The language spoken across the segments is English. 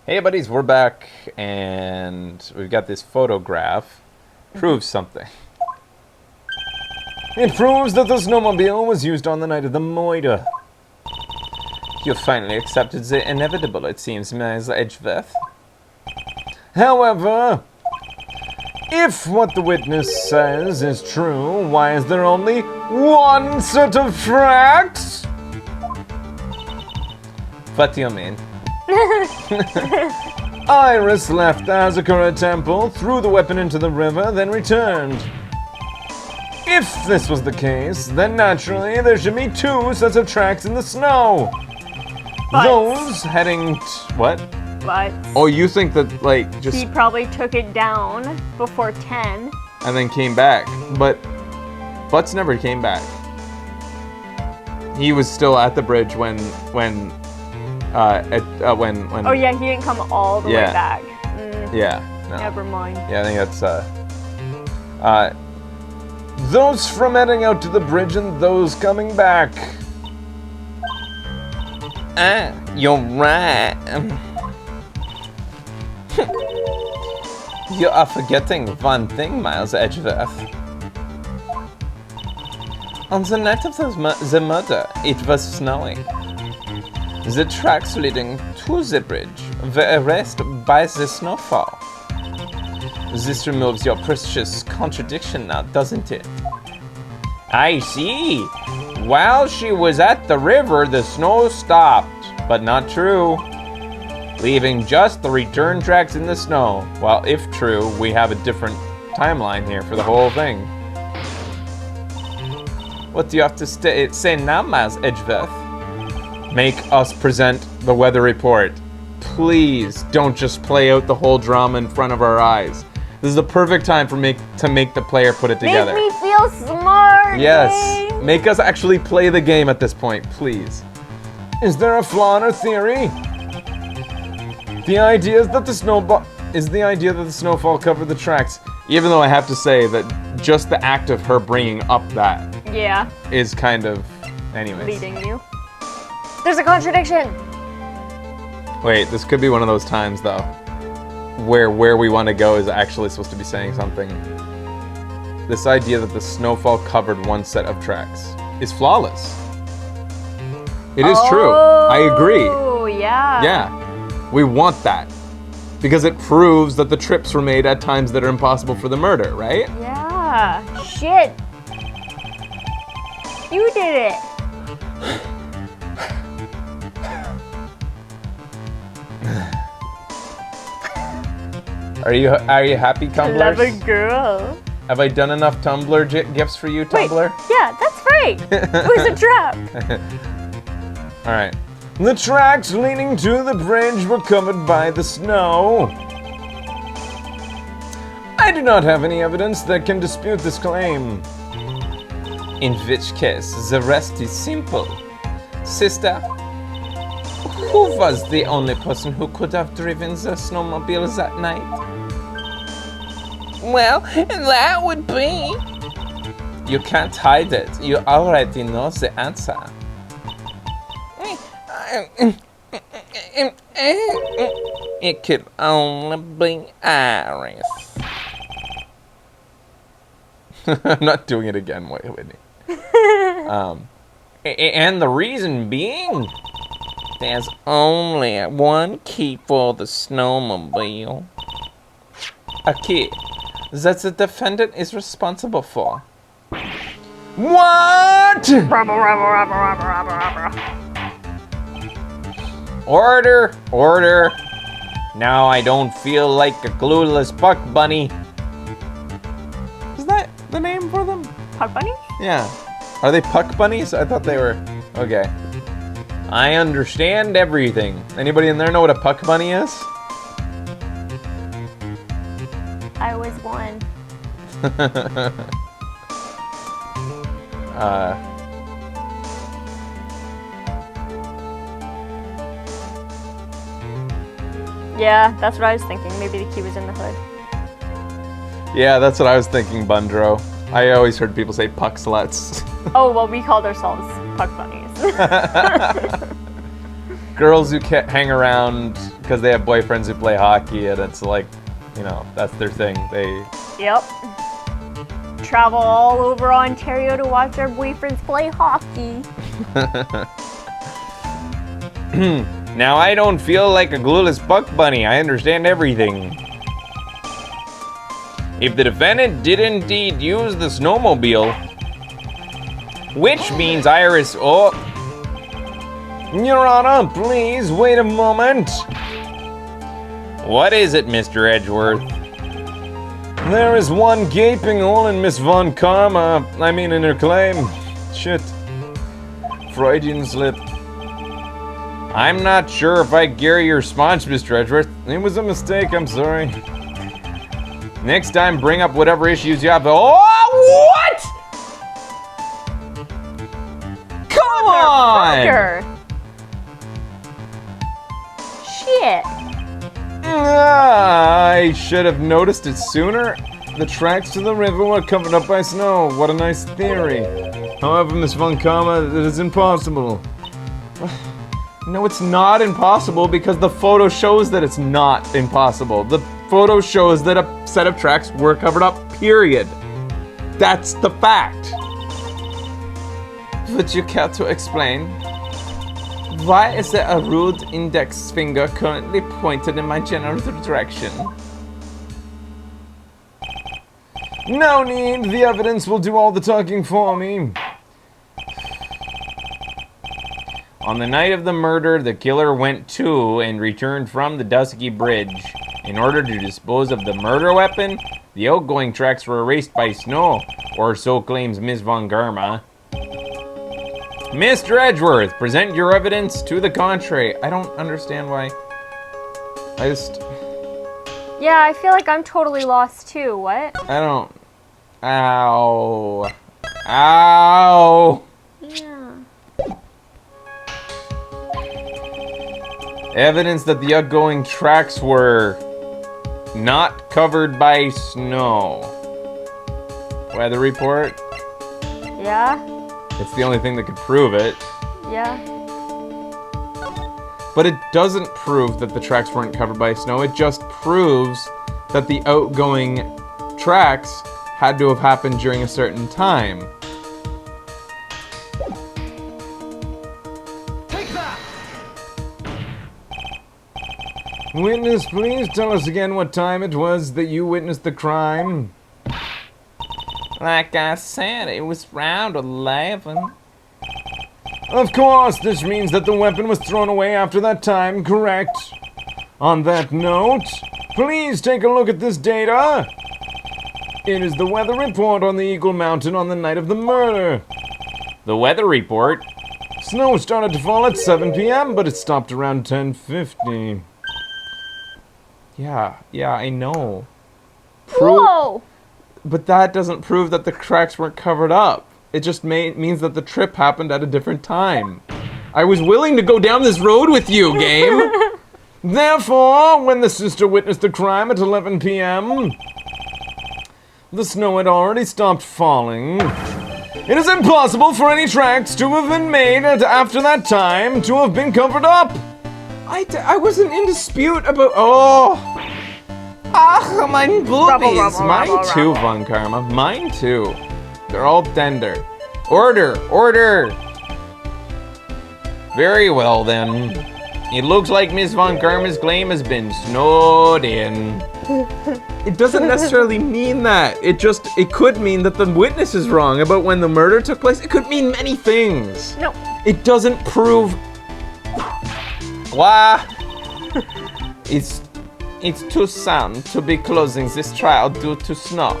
Hey buddies, we're back, and we've got this photograph. Proves something. It proves that the snowmobile was used on the night of the murder. You finally accepted the inevitable, it seems, Ms. Edgeworth. However, if what the witness says is true, why is there only one set of tracks? What do you mean? Iris left the Azakura temple, threw the weapon into the river, then returned. If this was the case, then naturally there should be two sets of tracks in the snow. But- Those heading what? But Oh, you think that, like, just... he probably took it down before 10. and then came back. But Butts never came back. He was still at the bridge when Oh yeah, he didn't come all the way Yeah. back. yeah. No. Never mind. Yeah, I think that's those from heading out to the bridge and those coming back. Ah, you're right. You are forgetting one thing, Miles Edgeworth. On the night of the murder, it was snowing. The tracks leading to the bridge were erased by the snowfall. This removes your precious contradiction now, doesn't it? I see. While she was at the river, the snow stopped, but not true. Leaving just the return tracks in the snow. Well, if true, we have a different timeline here for the whole thing. What do you have to say now, Miles Edgeworth? Make us present the weather report. Please don't just play out the whole drama in front of our eyes. This is the perfect time for to make the player put it together. Make me feel smart. Yes, James. make us actually play the game at this point, please. Is there a flaw in our theory? The idea is that the snowfall covered the tracks. Even though I have to say that just the act of her bringing up that Yeah, is kind of, anyways. leading you. There's a contradiction. Wait, this could be one of those times though, where we want to go is actually supposed to be saying something. This idea that the snowfall covered one set of tracks is flawless. It is true. I agree. Oh, yeah. Yeah, we want that because it proves that the trips were made at times that are impossible for the murder, right? Yeah. Shit. You did it. Are you happy, Tumblr? Clever girl. Have I done enough Tumblr gifts for you, Wait, Tumblr? yeah, that's right. It was a trap. All right. The tracks leading to the bridge were covered by the snow. I do not have any evidence that can dispute this claim. In which case, the rest is simple. Sister, who was the only person who could have driven the snowmobiles that night? Well, that would be... You can't hide it. You already know the answer. It could only be Iris. I'm not doing it again, Whitney. And the reason being, there's only one key for the snowmobile. A key that the defendant is responsible for. What? Order, order. Now I don't feel like a clueless Buck Bunny. Is that the name for them? Puck bunny? Yeah. Are they puck bunnies? I thought they were. Okay. I understand everything. Anybody in there know what a puck bunny is? I was one. Yeah, that's what I was thinking. Maybe the key was in the hood. Yeah, that's what I was thinking, Bundro. I always heard people say puck sluts. Oh, well, we called ourselves puck bunnies. girls who hang around because they have boyfriends who play hockey, and it's like, you know, that's their thing. They. Yep. Travel all over Ontario to watch their boyfriends play hockey. Now I don't feel like a glueless buck bunny. I understand everything. If the defendant did indeed use the snowmobile, which means Iris... Oh. Your Honor, please wait a moment. What is it, Mr. Edgeworth? There is one gaping hole in Miss Von Karma. In her claim. Shit. Freudian slip. I'm not sure if I carry your response, Mr. Edgeworth. It was a mistake, I'm sorry. Next time, bring up whatever issues you have. Oh, what? Come on! Shit. I should have noticed it sooner. The tracks to the river were covered up by snow. What a nice theory. However, Miss Von Karma, it is impossible. No, it's not impossible because the photo shows that it's not impossible. The photo shows that a set of tracks were covered up, period. That's the fact. Would you care to explain? Why is there a rude index finger currently pointed in my general direction? No need, the evidence will do all the talking for me. On the night of the murder, the killer went to and returned from the Dusky Bridge. In order to dispose of the murder weapon, the outgoing tracks were erased by snow, or so claims Miss Von Karma. Mr. Edgeworth, present your evidence to the contrary. I don't understand why. Yeah, I feel like I'm totally lost too. What? I don't... Ow. Ow! Yeah. Evidence that the outgoing tracks were not covered by snow. Weather report? Yeah? It's the only thing that could prove it. Yeah. But it doesn't prove that the tracks weren't covered by snow. It just proves that the outgoing tracks had to have happened during a certain time. Take that! Witness, please tell us again what time it was that you witnessed the crime. Like I said, it was around 11. Of course, this means that the weapon was thrown away after that time, correct? On that note, please take a look at this data. It is the weather report on the Eagle Mountain on the night of the murder. The weather report? Snow started to fall at 7 p.m., but it stopped around 10:50. Yeah, I know. Whoa! But that doesn't prove that the tracks weren't covered up. It just means that the trip happened at a different time. I was willing to go down this road with you, game. Therefore, when the sister witnessed the crime at 11 p.m., the snow had already stopped falling. It is impossible for any tracks to have been made after that time to have been covered up. I wasn't in dispute about... Oh! Ah, mine boobies! Mine too, Von Karma. Mine too. They're all tender. Order! Very well then. It looks like Miss Von Karma's claim has been snowed in. It doesn't necessarily mean that. It could mean that the witness is wrong about when the murder took place. It could mean many things. No. It doesn't prove... Why? It's too soon to be closing this trial due to snow.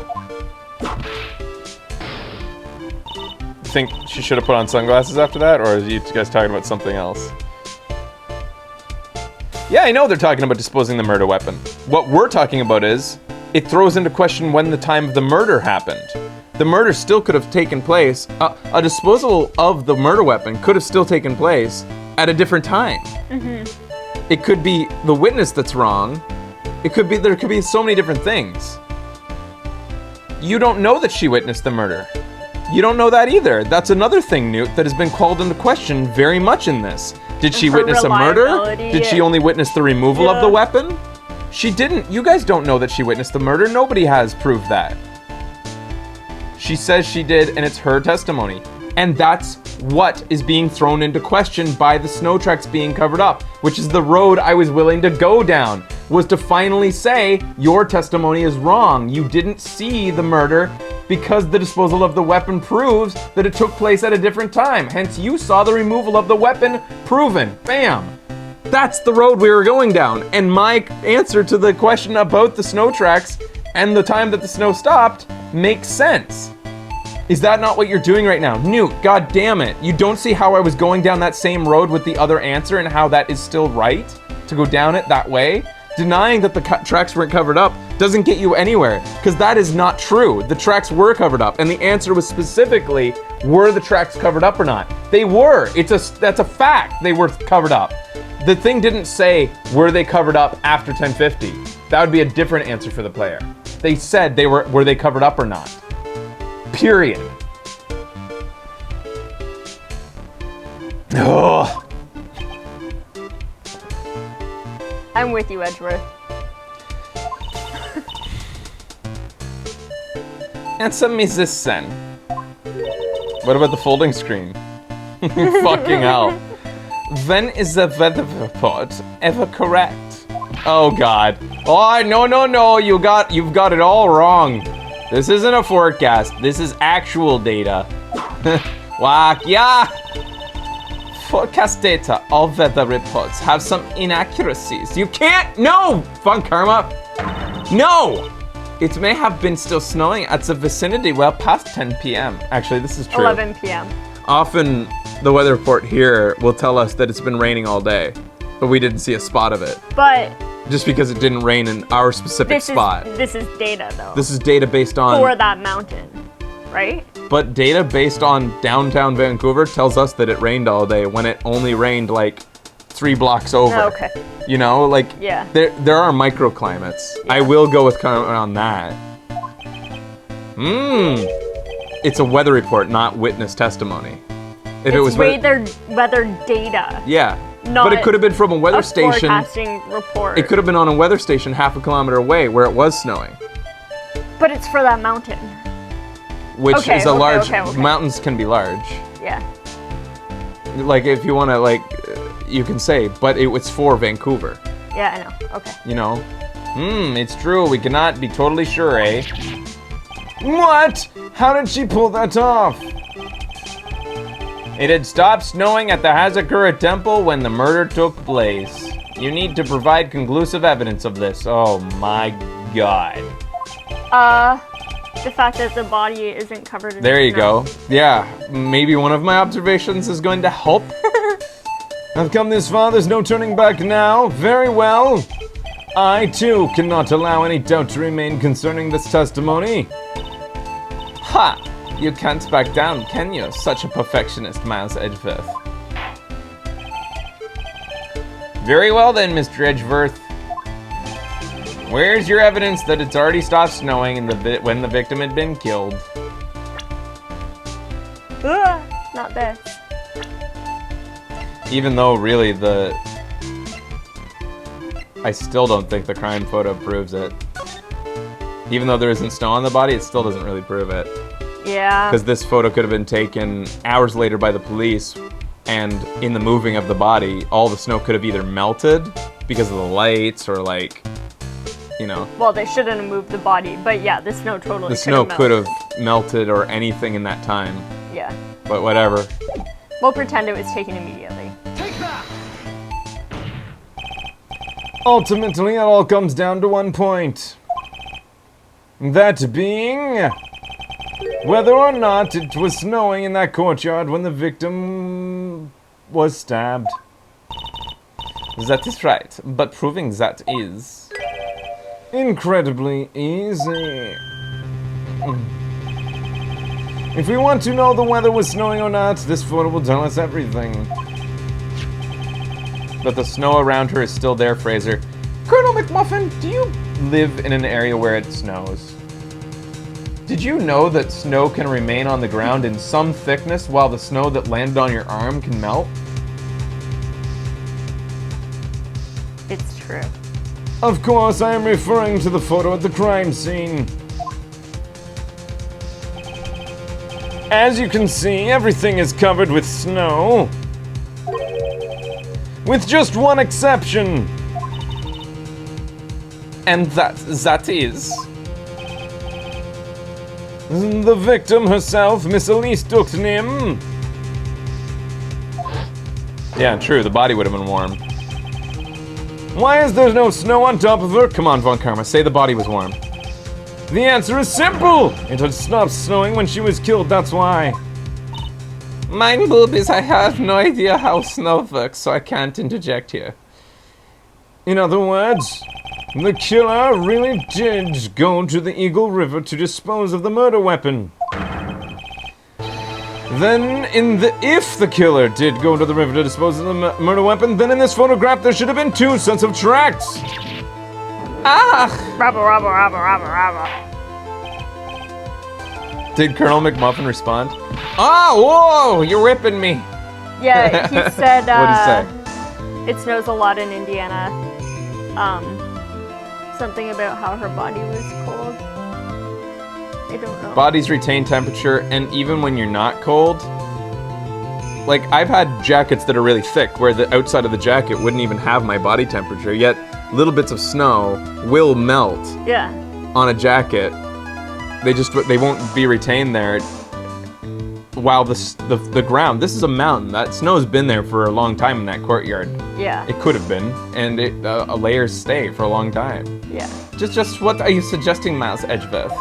Think she should have put on sunglasses after that, or are you guys talking about something else? Yeah, I know they're talking about disposing the murder weapon. What we're talking about is, it throws into question when the time of the murder happened. The murder still could have taken place, a disposal of the murder weapon could have still taken place at a different time. Mm-hmm. It could be the witness that's wrong. There could be so many different things. You don't know that she witnessed the murder. You don't know that either. That's another thing, Newt, that has been called into question very much in this. Did she Her witness a murder? reliability. Did she only witness the removal of the Yeah. weapon? She didn't. You guys don't know that she witnessed the murder. Nobody has proved that. She says she did, and it's her testimony. And that's what is being thrown into question by the snow tracks being covered up, which is the road I was willing to go down, was to finally say, your testimony is wrong. You didn't see the murder because the disposal of the weapon proves that it took place at a different time. Hence, you saw the removal of the weapon proven. Bam! That's the road we were going down. And my answer to the question about the snow tracks and the time that the snow stopped makes sense. Is that not what you're doing right now? Newt, god damn it. You don't see how I was going down that same road with the other answer and how that is still right to go down it that way? Denying that the tracks weren't covered up doesn't get you anywhere, because that is not true. The tracks were covered up, and the answer was specifically, were the tracks covered up or not? They were. That's a fact. They were covered up. The thing didn't say, were they covered up after 1050? That would be a different answer for the player. They said were they covered up or not? Period. Ugh. I'm with you, Edgeworth. Answer me this then. What about the folding screen? Fucking hell. When is the weather report ever correct? Oh god. Oh no, you've got it all wrong. This isn't a forecast. This is actual data. Whack, yeah. Forecast data, all weather reports have some inaccuracies. You can't, no, Fun Karma. No, it may have been still snowing at the vicinity well past 10 p.m. Actually, this is true. 11 p.m. Often the weather report here will tell us that it's been raining all day, but we didn't see a spot of it. But just because it didn't rain in our specific spot. This is data, though. This is data based on... For that mountain, right? But data based on downtown Vancouver tells us that it rained all day when it only rained like 3 blocks over. Oh, okay. You know, like, yeah. There are microclimates. Yeah. I will go with comment on that. It's a weather report, not witness testimony. If it was weather data. Yeah. But it could have been from a weather station. Forecasting report. It could have been on a weather station half a kilometer away where it was snowing. But it's for that mountain. Which is a large... Mountains can be large. Yeah. Like, if you want to, like, you can say, but it was for Vancouver. Yeah, I know. Okay. You know? It's true. We cannot be totally sure, eh? What? How did she pull that off? It had stopped snowing at the Hazakura Temple when the murder took place. You need to provide conclusive evidence of this. Oh my god. The fact that the body isn't covered in There you snow. go. Yeah, maybe one of my observations is going to help. I've come this far, there's no turning back now. Very well. I, too, cannot allow any doubt to remain concerning this testimony. Ha! You can't back down, can you? Such a perfectionist, Miles Edgeworth. Very well then, Mr. Edgeworth. Where's your evidence that it's already stopped snowing and when the victim had been killed? Not this. Even though, really, I still don't think the crime photo proves it. Even though there isn't snow on the body, it still doesn't really prove it. Yeah. Because this photo could have been taken hours later by the police, and in the moving of the body, all the snow could have either melted because of the lights or, like, you know. Well, they shouldn't have moved the body, but yeah, the snow totally The snow could have melted or anything in that time. Yeah. But whatever. We'll pretend it was taken immediately. Take that! Ultimately, it all comes down to one point. That being... whether or not it was snowing in that courtyard when the victim was stabbed. That is right, but proving that is incredibly easy. If we want to know the weather was snowing or not, this photo will tell us everything. But the snow around her is still there, Fraser. Colonel McMuffin, do you live in an area where it snows? Did you know that snow can remain on the ground in some thickness while the snow that landed on your arm can melt? true. Of course, I am referring to the photo at the crime scene. As you can see, everything is covered with snow. With just one exception. And that is... The victim herself, Miss Elise Ducknim. Yeah, true, the body would have been warm. Why is there no snow on top of her? Come on, Von Karma, say the body was warm. The answer is simple! It had stopped snowing when she was killed, that's why. Mine boobies, I have no idea how snow works, so I can't interject here. In other words, the killer really did go to the Eagle River to dispose of the murder weapon. Then, if the killer did go to the river to dispose of the murder weapon, then in this photograph there should have been 2 sets of tracks. Ah! Rabba. Did Colonel McMuffin respond? Oh, whoa! You're ripping me! Yeah, he said, What'd he say? It snows a lot in Indiana. Something about how her body was cold. I don't know. Bodies retain temperature, and even when you're not cold, like, I've had jackets that are really thick, where the outside of the jacket wouldn't even have my body temperature, yet little bits of snow will melt on a jacket. They won't be retained there while the ground, this is a mountain, that snow's been there for a long time in that courtyard. Yeah. It could have been, and a layers stay for a long time. Yeah. Just what are you suggesting, Miles Edgeworth?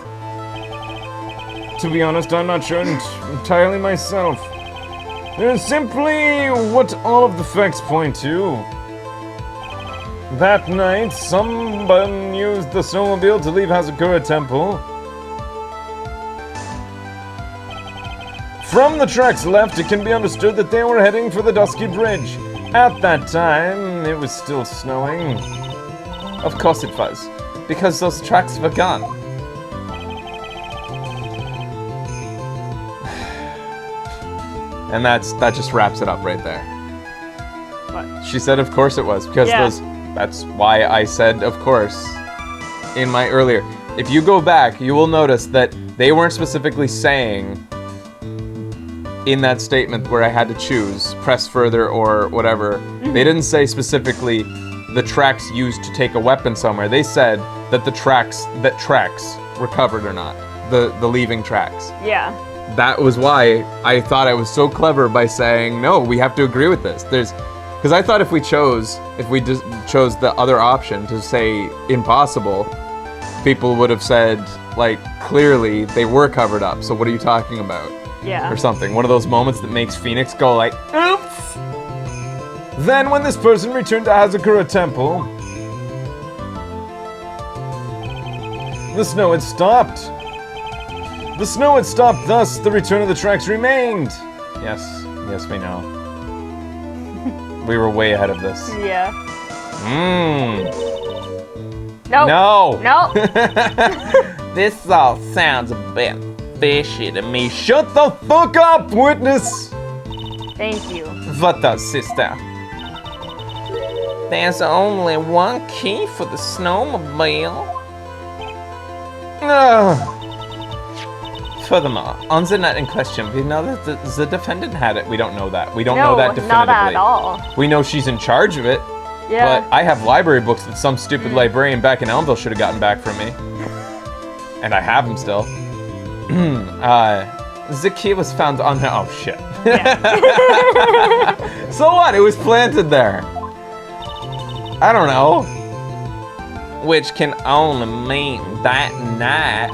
To be honest, I'm not sure entirely myself. It's simply what all of the facts point to. That night, someone used the snowmobile to leave Hazakura Temple. From the tracks left, it can be understood that they were heading for the Dusky Bridge. At that time, it was still snowing. Of course it was, because those tracks were gone. And that just wraps it up right there. What? She said of course it was, because that's why I said of course in my earlier. If you go back, you will notice that they weren't specifically saying in that statement where I had to choose, press further or whatever, they didn't say specifically the tracks used to take a weapon somewhere. They said that the tracks were covered or not. The leaving tracks. Yeah. That was why I thought I was so clever by saying, no, we have to agree with this. Because I thought if we chose the other option to say impossible, people would have said, like, clearly they were covered up, so what are you talking about? Yeah. Or something. One of those moments that makes Phoenix go like, oops! Then when this person returned to Hazakura Temple, the snow had stopped. The snow had stopped, thus the return of the tracks remained. Yes, we know. We were way ahead of this. Yeah. No. No. This all sounds a bit fishy to me. Shut the fuck up, witness! Thank you. What does, sister? There's only one key for the snowmobile. Furthermore, on the night in question, we know that the defendant had it. We don't know that. We don't know that definitively. Not at all. We know she's in charge of it. Yeah. But I have library books that some stupid librarian back in Elmville should have gotten back from me. And I have them still. The key was found on her. Oh, shit. Yeah. So what? It was planted there. I don't know. Which can only mean that night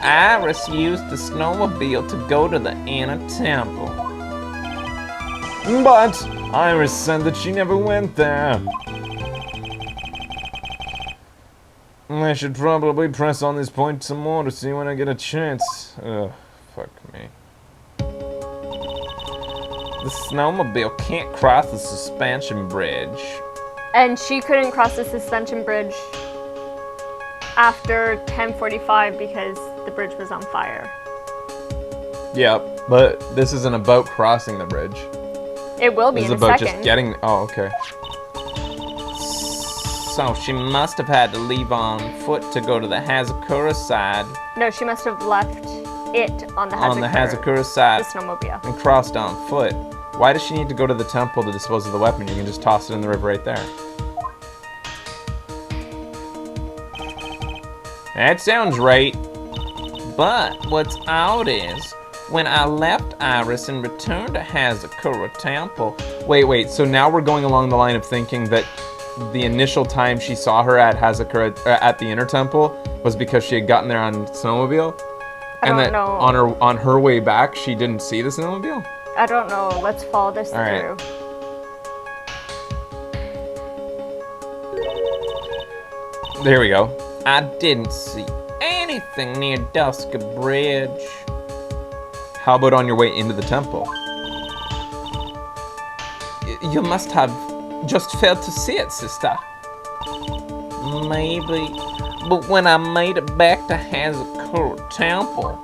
Iris used the snowmobile to go to the inner temple. But Iris said that she never went there. I should probably press on this point some more to see when I get a chance. Ugh, fuck me. The snowmobile can't cross the suspension bridge. And she couldn't cross the suspension bridge after 10:45 because the bridge was on fire. Yep, but this isn't about crossing the bridge. It will be This in is a about second. just getting. Oh, okay. So she must have had to leave on foot to go to the Hazakura side. No, she must have left it on the Hazakura. On the Hazakura side. The snowmobile. And crossed on foot. Why does she need to go to the temple to dispose of the weapon? You can just toss it in the river right there. That sounds right. But what's odd is, when I left Iris and returned to Hazakura Temple... Wait, so now we're going along the line of thinking that the initial time she saw her at Hazakura, at the Inner Temple, was because she had gotten there on snowmobile? I don't know. On her way back, she didn't see the snowmobile? I don't know. Let's follow this through. Right. There we go. I didn't see anything near Duska Bridge. How about on your way into the temple? You must have just failed to see it, sister. Maybe. But when I made it back to Hazakura Temple,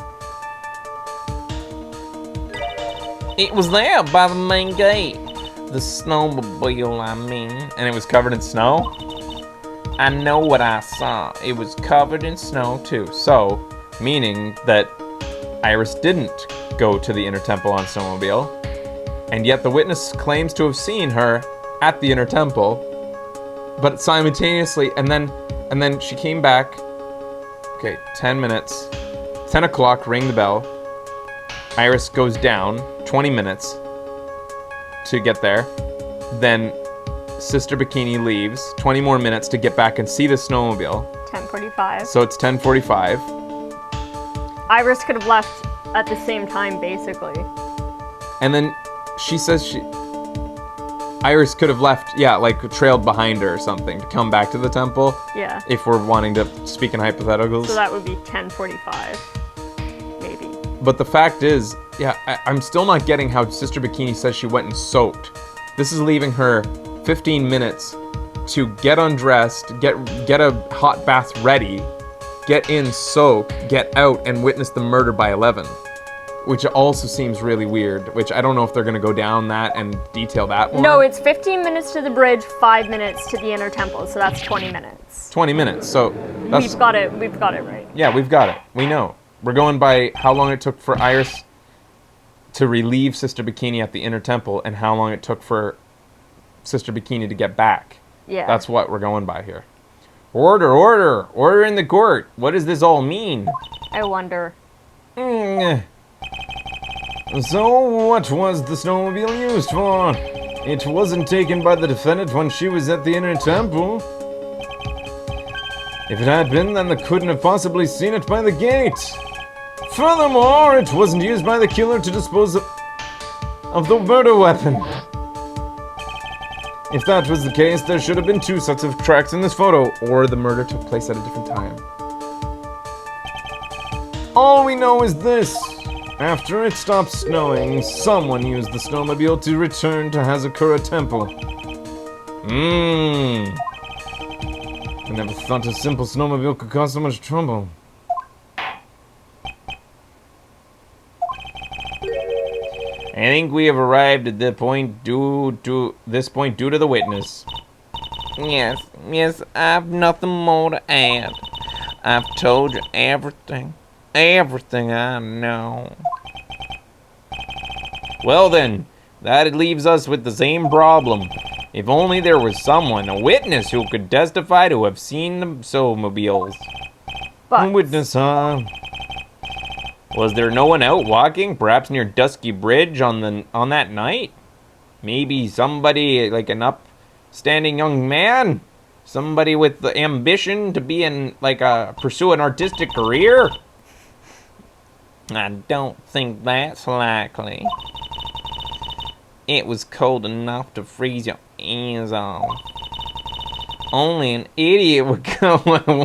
it was there by the main gate. The snowmobile, I mean. And it was covered in snow? I know what I saw. It was covered in snow too. So, meaning that Iris didn't go to the Inner Temple on snowmobile. And yet the witness claims to have seen her at the Inner Temple. But simultaneously, and then she came back. Okay, 10 minutes. 10 o'clock, ring the bell. Iris goes down, 20 minutes to get there. Then Sister Bikini leaves, 20 more minutes to get back and see the snowmobile. 10:45. So it's 10:45. Iris could have left at the same time, basically. And then she says Iris could have left, like trailed behind her or something to come back to the temple. Yeah. If we're wanting to speak in hypotheticals. So that would be 10:45, maybe. But the fact is, I'm still not getting how Sister Bikini says she went and soaked. This is leaving her 15 minutes to get undressed, get a hot bath ready, get in, soak, get out, and witness the murder by 11. Which also seems really weird, which I don't know if they're going to go down that and detail that more. No, it's 15 minutes to the bridge, 5 minutes to the Inner Temple, so that's 20 minutes. 20 minutes, so that's... We've got it right. Yeah, we've got it. We know. We're going by how long it took for Iris to relieve Sister Bikini at the Inner Temple and how long it took for Sister Bikini to get back. Yeah. That's what we're going by here. Order, order! Order in the court! What does this all mean? I wonder. So, what was the snowmobile used for? It wasn't taken by the defendant when she was at the Inner Temple. If it had been, then they couldn't have possibly seen it by the gate. Furthermore, it wasn't used by the killer to dispose of the murder weapon. If that was the case, there should have been 2 sets of tracks in this photo, or the murder took place at a different time. All we know is this. After it stopped snowing, someone used the snowmobile to return to Hazakura Temple. I never thought a simple snowmobile could cause so much trouble. I think we have arrived at the point due to the witness. Yes, I've nothing more to add. I've told you everything I know. Well then, that leaves us with the same problem. If only there was someone, a witness, who could testify to have seen the snowmobiles. But A witness, huh? Was there no one out walking, perhaps near Dusky Bridge on that night? Maybe somebody, like an upstanding young man? Somebody with the ambition to be pursue an artistic career? I don't think that's likely. It was cold enough to freeze your ears off. Only an idiot would go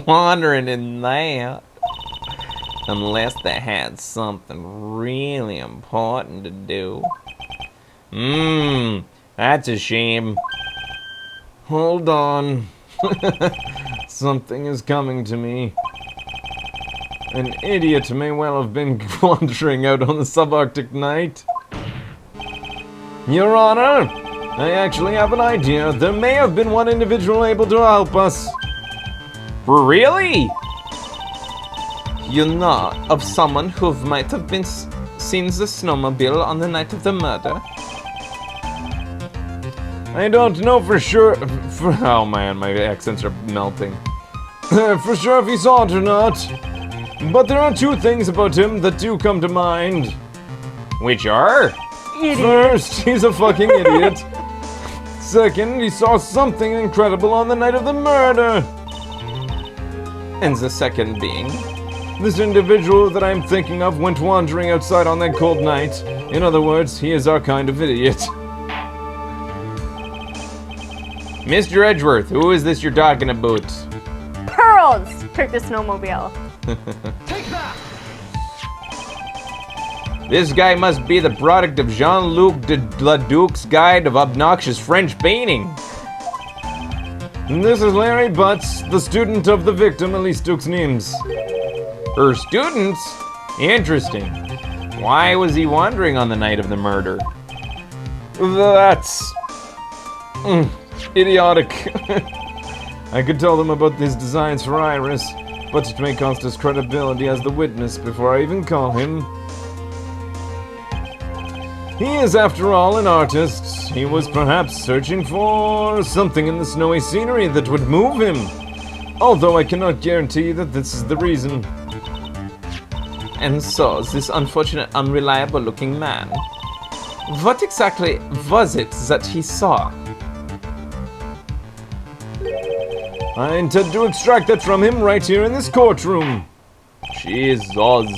wandering in that. Unless they had something really important to do. That's a shame. Hold on. Something is coming to me. An idiot may well have been wandering out on the subarctic night. Your Honor, I actually have an idea. There may have been one individual able to help us. Really? You know of someone who might have been seen the snowmobile on the night of the murder? I don't know for sure. Oh man, my accents are melting. For sure if he saw it or not. But there are two things about him that do come to mind. Which are? Idiot. First, he's a fucking idiot. Second, he saw something incredible on the night of the murder. And the second being? This individual that I'm thinking of went wandering outside on that cold night. In other words, he is our kind of idiot. Mr. Edgeworth, who is this you're talking about? Pearls took the snowmobile. This guy must be the product of Jean-Luc de Laduc's Guide of Obnoxious French Painting. This is Larry Butts, the student of the victim, Elise Duke's names. Her students? Interesting. Why was he wandering on the night of the murder? That's... idiotic. I could tell them about these designs for Iris, but it may cost us credibility as the witness before I even call him. He is, after all, an artist. He was perhaps searching for something in the snowy scenery that would move him. Although I cannot guarantee that this is the reason. And so, this unfortunate, unreliable-looking man. What exactly was it that he saw? I intend to extract that from him right here in this courtroom. Jesus.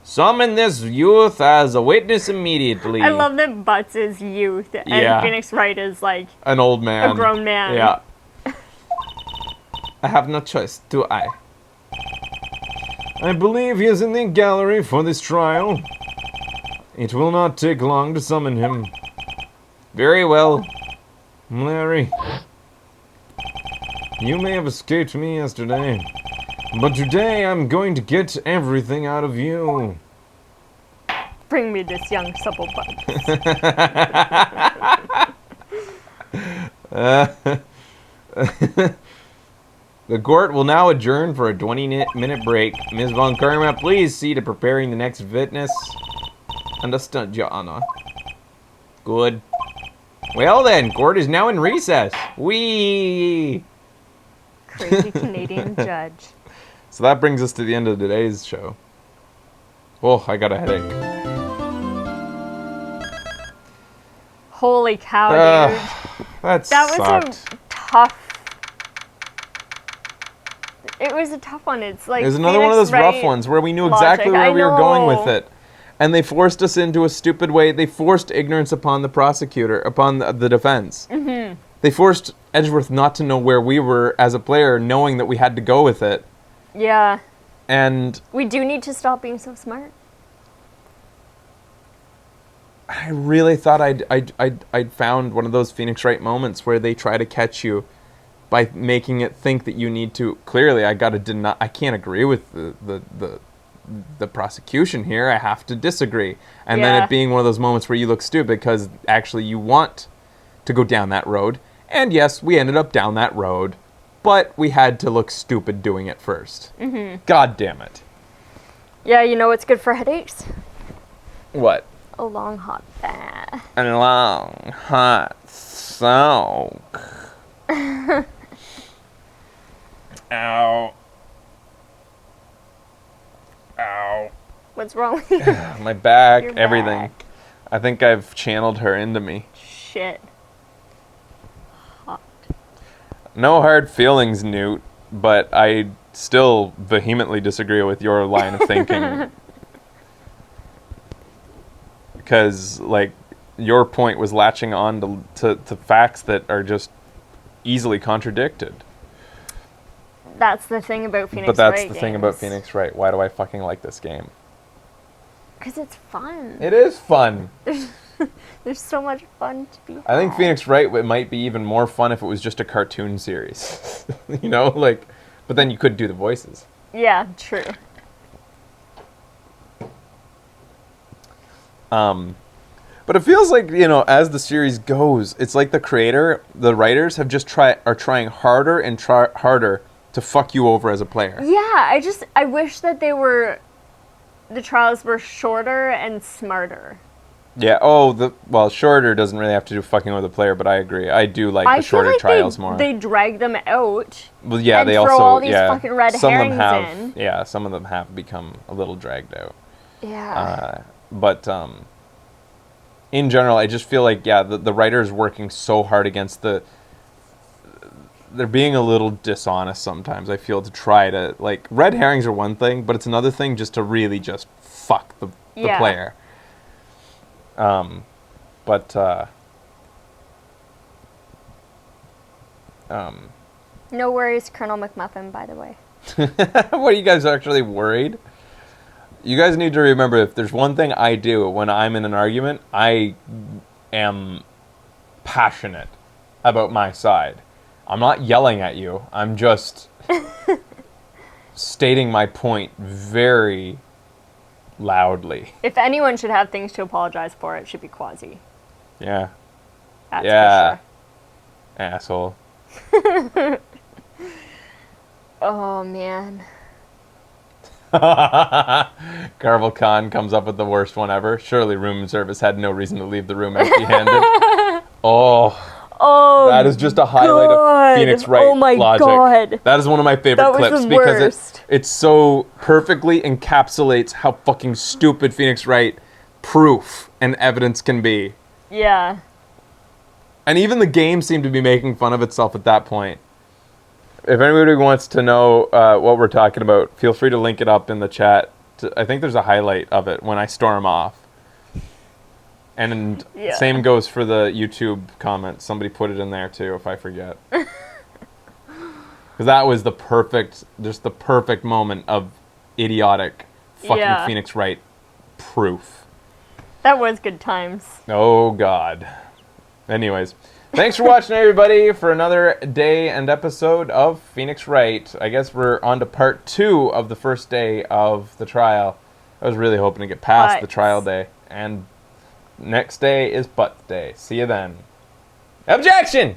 Summon this youth as a witness immediately. I love that Butts is youth and Yeah. Phoenix Wright is like An old man. a grown man. Yeah. I have no choice, do I? I believe he is in the gallery for this trial. It will not take long to summon him. Very well. Larry, you may have escaped me yesterday, but today I'm going to get everything out of you. Bring me this young supple Butts. The court will now adjourn for a 20-minute break. Ms. Von Karma, please see to preparing the next witness. Understood, Your Honor. Good. Well then, court is now in recess. Whee! Crazy Canadian judge. So that brings us to the end of today's show. Oh, I got a headache. Holy cow, dude. That That was sucked. a tough. It was a tough one. It's like It was another one of those Phoenix rough Wright ones where we knew logic. exactly where I we were going with know. it. And they forced us into a stupid way. They forced ignorance upon the prosecutor, upon the defense. Mm-hmm. They forced Edgeworth not to know where we were as a player, knowing that we had to go with it. Yeah. And We do need to stop being so smart. I really thought I'd found one of those Phoenix Wright moments where they try to catch you by making it think that you need to. Clearly, I got to deny. I can't agree with the prosecution here. I have to disagree. And then Yeah. it being one of those moments where you look stupid because actually you want to go down that road. And yes, we ended up down that road, but we had to look stupid doing it first. Mm-hmm. God damn it. Yeah, you know what's good for headaches? What? A long hot bath. A long, hot soak. Ow. Ow. What's wrong with you? My back, Your everything. back. I think I've channeled her into me. Shit. Hot. No hard feelings, Newt, but I still vehemently disagree with your line of thinking. Because, like, your point was latching on to facts that are just easily contradicted. That's the thing about Phoenix But that's Wright the thing about games. Phoenix Wright. Why do I fucking like this game? Because it's fun. It is fun. There's so much fun to be I think had. Phoenix Wright it might be even more fun if it was just a cartoon series. You know, like, but then you could do the voices. Yeah, true. But it feels like, as the series goes, it's like the writers have are trying harder and harder to fuck you over as a player. Yeah, I wish that the trials were shorter and smarter. Yeah. Shorter doesn't really have to do fucking over the player, but I agree. I do like the shorter trials more. They drag them out. Well, yeah, and they throw also all these fucking red herrings in. Yeah, some of them have become a little dragged out. Yeah. But in general, I just feel like the writers working so hard against they're being a little dishonest sometimes. I feel to try to red herrings are one thing, but it's another thing just to really just fuck the player. No worries, Colonel McMuffin, by the way. What, are you guys actually worried? You guys need to remember, if there's one thing I do when I'm in an argument, I am passionate about my side. I'm not yelling at you. I'm just stating my point very loudly. If anyone should have things to apologize for, it should be Quasi. Yeah. That's for sure. Asshole. Oh, man. Carvel Khan comes up with the worst one ever. Surely room service had no reason to leave the room empty-handed. Oh, that is just a highlight of Phoenix Wright logic. God. That is one of my favorite clips because it so perfectly encapsulates how fucking stupid Phoenix Wright proof and evidence can be. Yeah. And even the game seemed to be making fun of itself at that point. If anybody wants to know what we're talking about, feel free to link it up in the chat. I think there's a highlight of it when I storm off. And same goes for the YouTube comments. Somebody put it in there too, if I forget. Because that was the perfect moment of idiotic fucking Phoenix Wright proof. That was good times. Oh, God. Anyways, thanks for watching, everybody, for another day and episode of Phoenix Wright. I guess we're on to part 2 of the first day of the trial. I was really hoping to get past the trial day. And next day is butt day. See you then. Objection!